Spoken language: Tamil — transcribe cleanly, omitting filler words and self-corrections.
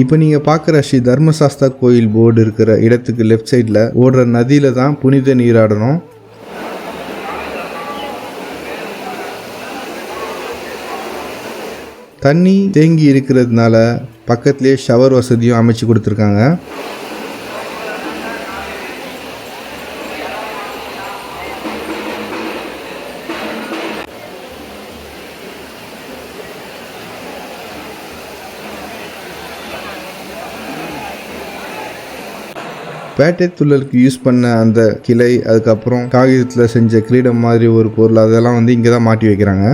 இப்போ நீங்கள் பார்க்குற ஸ்ரீ தர்மசாஸ்தா கோயில் போர்டு இருக்கிற இடத்துக்கு லெஃப்ட் சைடில் ஓடுற நதியில் தான் புனித நீராடணும். தண்ணி தேங்கி இருக்கிறதுனால பக்கத்துலேயே ஷவர் வசதியும் அமைச்சு கொடுத்துருக்காங்க. பேட்டை துள்ளலுக்கு யூஸ் பண்ண அந்த கிளை, அதுக்கப்புறம் காகிதத்தில் செஞ்ச கிரீடம் மாதிரி ஒரு பொருள், அதெல்லாம் இங்கே தான் மாட்டி வைக்கிறாங்க.